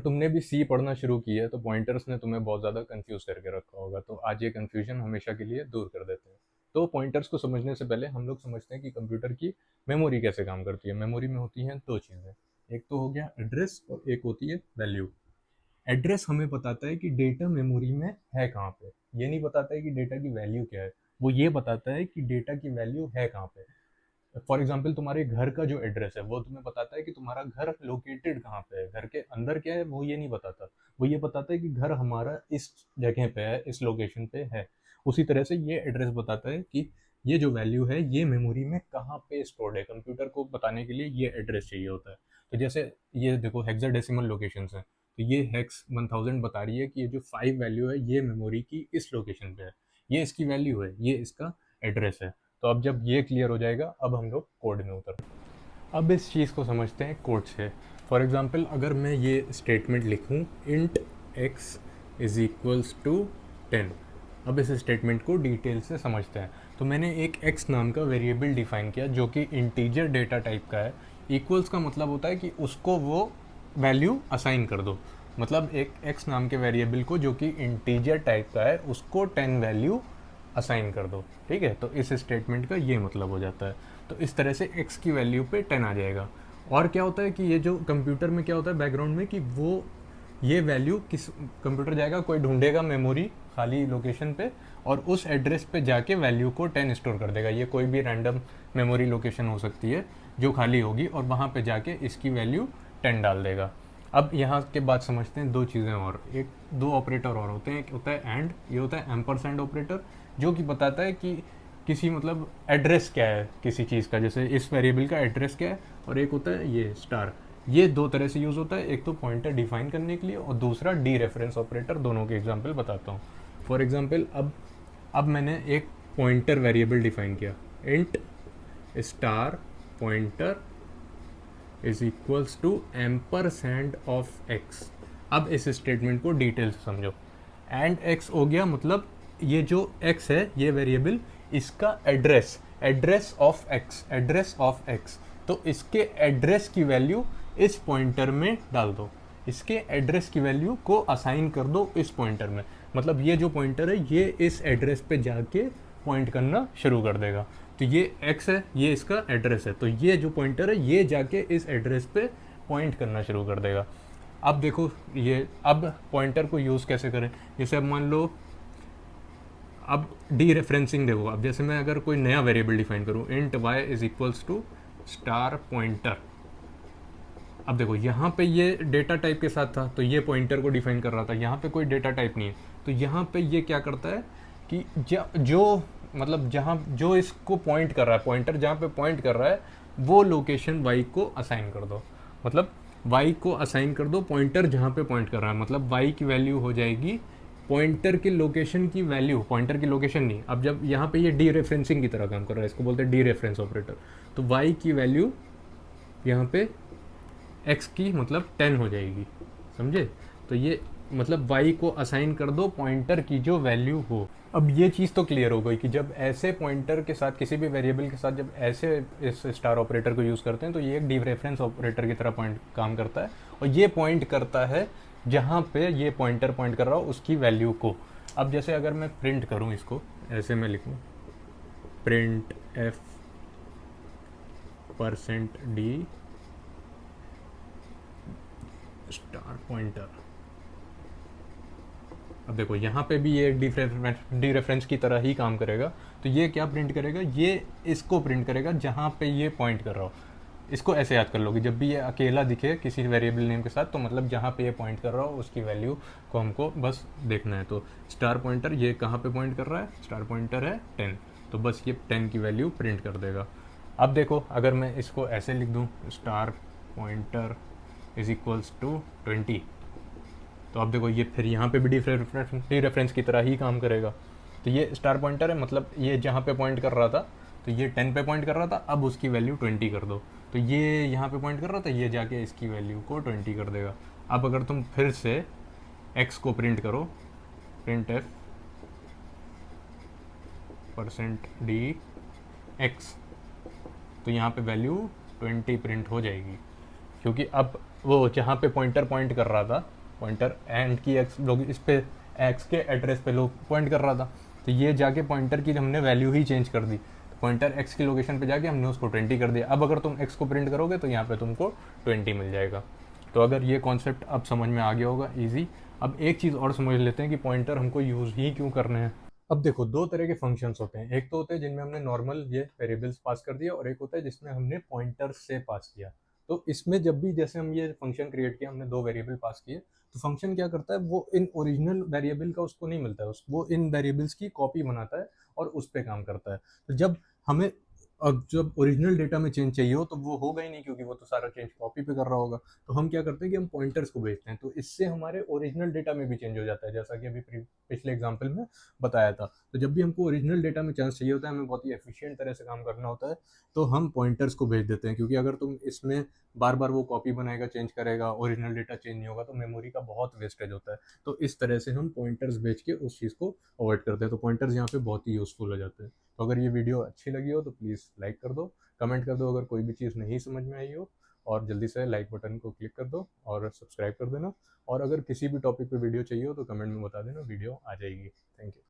तुमने भी सी पढ़ना शुरू किया है तो पॉइंटर्स ने तुम्हें बहुत ज़्यादा कंफ्यूज करके रखा होगा, तो आज ये कंफ्यूजन हमेशा के लिए दूर कर देते हैं। तो पॉइंटर्स को समझने से पहले हम लोग समझते हैं कि कंप्यूटर की मेमोरी कैसे काम करती है। मेमोरी में होती हैं दो चीज़ें, एक तो हो गया एड्रेस और एक होती है वैल्यू। एड्रेस हमें बताता है कि डेटा मेमोरी में है कहाँ पे, ये नहीं बताता है कि डेटा की वैल्यू क्या है। वो ये बताता है कि डेटा की वैल्यू है कहाँ पे। फॉर एग्जाम्पल तुम्हारे घर का जो एड्रेस है वो तुम्हें बताता है कि तुम्हारा घर लोकेटेड कहाँ पे है, घर के अंदर क्या है वो ये नहीं बताता। वो ये बताता है कि घर हमारा इस जगह पे है, इस लोकेशन पे है। उसी तरह से ये एड्रेस बताता है कि ये जो वैल्यू है ये मेमोरी में कहाँ पे स्टोर्ड है। कंप्यूटर को बताने के लिए ये एड्रेस चाहिए होता है। तो जैसे ये देखो हेक्साडेसिमल लोकेशन है, तो ये हेक्स 1000 बता रही है कि ये जो 5 वैल्यू है ये मेमोरी की इस लोकेशन पे है, ये इसकी वैल्यू है, ये इसका एड्रेस है। तो अब जब ये क्लियर हो जाएगा अब हम लोग कोड में उतर। अब इस चीज़ को समझते हैं कोड से। फॉर एग्जांपल अगर मैं ये स्टेटमेंट लिखूं int x is equals to 10। अब इस स्टेटमेंट को डिटेल से समझते हैं। तो मैंने एक x नाम का वेरिएबल डिफाइन किया जो कि इंटीजर डेटा टाइप का है। इक्वल्स का मतलब होता है कि उसको वो वैल्यू असाइन कर दो। मतलब एक x नाम के वेरिएबल को जो कि इंटीजर टाइप का है उसको 10 वैल्यू असाइन कर दो। ठीक है, तो इस स्टेटमेंट का ये मतलब हो जाता है। तो इस तरह से x की वैल्यू पे 10 आ जाएगा। और क्या होता है कि ये जो कंप्यूटर में क्या होता है बैकग्राउंड में कि वो ये वैल्यू किस कंप्यूटर जाएगा, कोई ढूंढेगा मेमोरी खाली लोकेशन पे और उस एड्रेस पे जाके वैल्यू को 10 स्टोर कर देगा। ये कोई भी रैंडम मेमोरी लोकेशन हो सकती है जो खाली होगी और वहाँ पे जाके इसकी वैल्यू 10 डाल देगा। अब यहाँ के बाद समझते हैं दो चीज़ें और, एक दो ऑपरेटर और होते हैं। एक होता है एंड, ये होता है एम्परसेंड ऑपरेटर जो कि बताता है कि किसी मतलब एड्रेस क्या है किसी चीज़ का, जैसे इस वेरिएबल का एड्रेस क्या है। और एक होता है ये स्टार। ये दो तरह से यूज़ होता है, एक तो पॉइंटर डिफाइन करने के लिए और दूसरा डी रेफरेंस ऑपरेटर। दोनों के एग्जांपल बताता हूँ। फॉर एग्जांपल अब मैंने एक पॉइंटर वेरिएबल डिफाइन किया int star pointer is equals to ampersand of x. अब इस स्टेटमेंट को डिटेल से समझो। एंड एक्स हो गया मतलब ये जो एक्स है ये वेरिएबल, इसका address, address of x, address of x. तो इसके एड्रेस की वैल्यू इस पॉइंटर में डाल दो, इसके एड्रेस की वैल्यू को असाइन कर दो इस पॉइंटर में। मतलब ये जो पॉइंटर है ये इस एड्रेस पे जाके पॉइंट करना शुरू कर देगा। तो ये x है, ये इसका एड्रेस है, तो ये जो पॉइंटर है ये जाके इस एड्रेस पे पॉइंट करना शुरू कर देगा। अब देखो ये अब पॉइंटर को यूज़ कैसे करें। जैसे अब मान लो अब डी रेफरेंसिंग देखो। अब जैसे मैं अगर कोई नया वेरिएबल डिफाइन करूँ int y is equals to star pointer. अब देखो यहाँ पे ये डेटा टाइप के साथ था तो ये पॉइंटर को डिफाइन कर रहा था, यहाँ पे कोई डेटा टाइप नहीं है। तो यहाँ पे ये क्या करता है कि जो मतलब जहाँ जो इसको पॉइंट कर रहा है, पॉइंटर जहाँ पे पॉइंट कर रहा है वो लोकेशन y को असाइन कर दो। मतलब y को असाइन कर दो पॉइंटर जहाँ पे पॉइंट कर रहा है। मतलब y की वैल्यू हो जाएगी पॉइंटर की लोकेशन की वैल्यू, पॉइंटर की लोकेशन नहीं। अब जब यहाँ पे ये डी रेफरेंसिंग की तरह काम कर रहा है, इसको बोलते हैं डी रेफरेंस ऑपरेटर। तो y की वैल्यू यहाँ पे x की मतलब 10 हो जाएगी, समझे। तो ये मतलब y को असाइन कर दो पॉइंटर की जो वैल्यू हो। अब ये चीज़ तो क्लियर हो गई कि जब ऐसे पॉइंटर के साथ किसी भी वेरिएबल के साथ जब ऐसे इस स्टार ऑपरेटर को यूज़ करते हैं तो ये एक डी रेफरेंस ऑपरेटर की तरह पॉइंट काम करता है और ये पॉइंट करता है जहाँ पे ये पॉइंटर पॉइंट कर रहा हो उसकी वैल्यू को। अब जैसे अगर मैं प्रिंट करूँ इसको, ऐसे मैं लिखूँ print f %d star pointer. अब देखो यहाँ पे भी ये डी रेफरेंस की तरह ही काम करेगा। तो ये क्या प्रिंट करेगा, ये इसको प्रिंट करेगा जहाँ पे ये पॉइंट कर रहा हो। इसको ऐसे याद कर लो कि जब भी ये अकेला दिखे किसी वेरिएबल नेम के साथ तो मतलब जहाँ पे ये पॉइंट कर रहा हो उसकी वैल्यू को हमको बस देखना है। तो स्टार पॉइंटर ये कहाँ पे पॉइंट कर रहा है, स्टार पॉइंटर है 10, तो बस ये 10 की वैल्यू प्रिंट कर देगा। अब देखो अगर मैं इसको ऐसे लिख दूँ star pointer is equals to 20, तो अब देखो ये फिर यहाँ पे भी डी रेफरेंस की तरह ही काम करेगा। तो ये स्टार पॉइंटर है मतलब ये जहाँ पे पॉइंट कर रहा था तो ये 10 पे पॉइंट कर रहा था, अब उसकी वैल्यू 20 कर दो। तो ये यहाँ पे पॉइंट कर रहा था, ये जाके इसकी वैल्यू को 20 कर देगा। अब अगर तुम फिर से x को प्रिंट करो प्रिंट f %d x, तो यहाँ पे वैल्यू 20 प्रिंट हो जाएगी क्योंकि अब वो जहाँ पे पॉइंटर पॉइंट कर रहा था, पॉइंटर एंड की एक्स लोग इस पे एक्स के एड्रेस पे लोग पॉइंट कर रहा था, तो ये जाके पॉइंटर की हमने वैल्यू ही चेंज कर दी, तो पॉइंटर एक्स की लोकेशन पे जाके हमने उसको 20 कर दिया। अब अगर तुम एक्स को प्रिंट करोगे तो यहाँ पे तुमको 20 मिल जाएगा। तो अगर ये कॉन्सेप्ट अब समझ में आ गया होगा ईजी। अब एक चीज़ और समझ लेते हैं कि पॉइंटर हमको यूज़ ही क्यों करने हैं। अब देखो दो तरह के फंक्शंस होते हैं, एक तो होते हैं जिनमें हमने नॉर्मल ये वेरिएबल्स पास कर दिया, और एक होता है जिसमें हमने पॉइंटर से पास किया। तो इसमें जब भी जैसे हम ये फंक्शन क्रिएट किया, हमने दो वेरिएबल पास किए, तो फंक्शन क्या करता है, वो इन ओरिजिनल वेरिएबल का उसको नहीं मिलता है, वो इन वेरिएबल्स की कॉपी बनाता है और उस पर काम करता है। तो जब हमें अब जब ओरिजिनल डेटा में चेंज चाहिए हो तो वो होगा ही नहीं, क्योंकि वो तो सारा चेंज कॉपी पे कर रहा होगा। तो हम क्या करते हैं कि हम पॉइंटर्स को भेजते हैं, तो इससे हमारे ओरिजिनल डेटा में भी चेंज हो जाता है, जैसा कि अभी पिछले एग्जाम्पल में बताया था। तो जब भी हमको ओरिजिनल डेटा में चांस चाहिए होता है, हमें बहुत ही एफिशिएंट तरह से काम करना होता है, तो हम पॉइंटर्स को भेज देते हैं। क्योंकि अगर तुम इसमें बार बार वो कॉपी बनाएगा, चेंज करेगा, ओरिजिनल डेटा चेंज नहीं होगा, तो मेमोरी का बहुत वेस्टेज होता है। तो इस तरह से हम पॉइंटर्स भेज के उस चीज़ को अवॉइड करते हैं। तो पॉइंटर्स यहाँ पे बहुत ही यूज़फुल हो जाते हैं। तो अगर ये वीडियो अच्छी लगी हो तो प्लीज़ लाइक कर दो, कमेंट कर दो अगर कोई भी चीज़ नहीं समझ में आई हो, और जल्दी से लाइक बटन को क्लिक कर दो और सब्सक्राइब कर देना। और अगर किसी भी टॉपिक पे वीडियो चाहिए हो तो कमेंट में बता देना, वीडियो आ जाएगी। Thank you.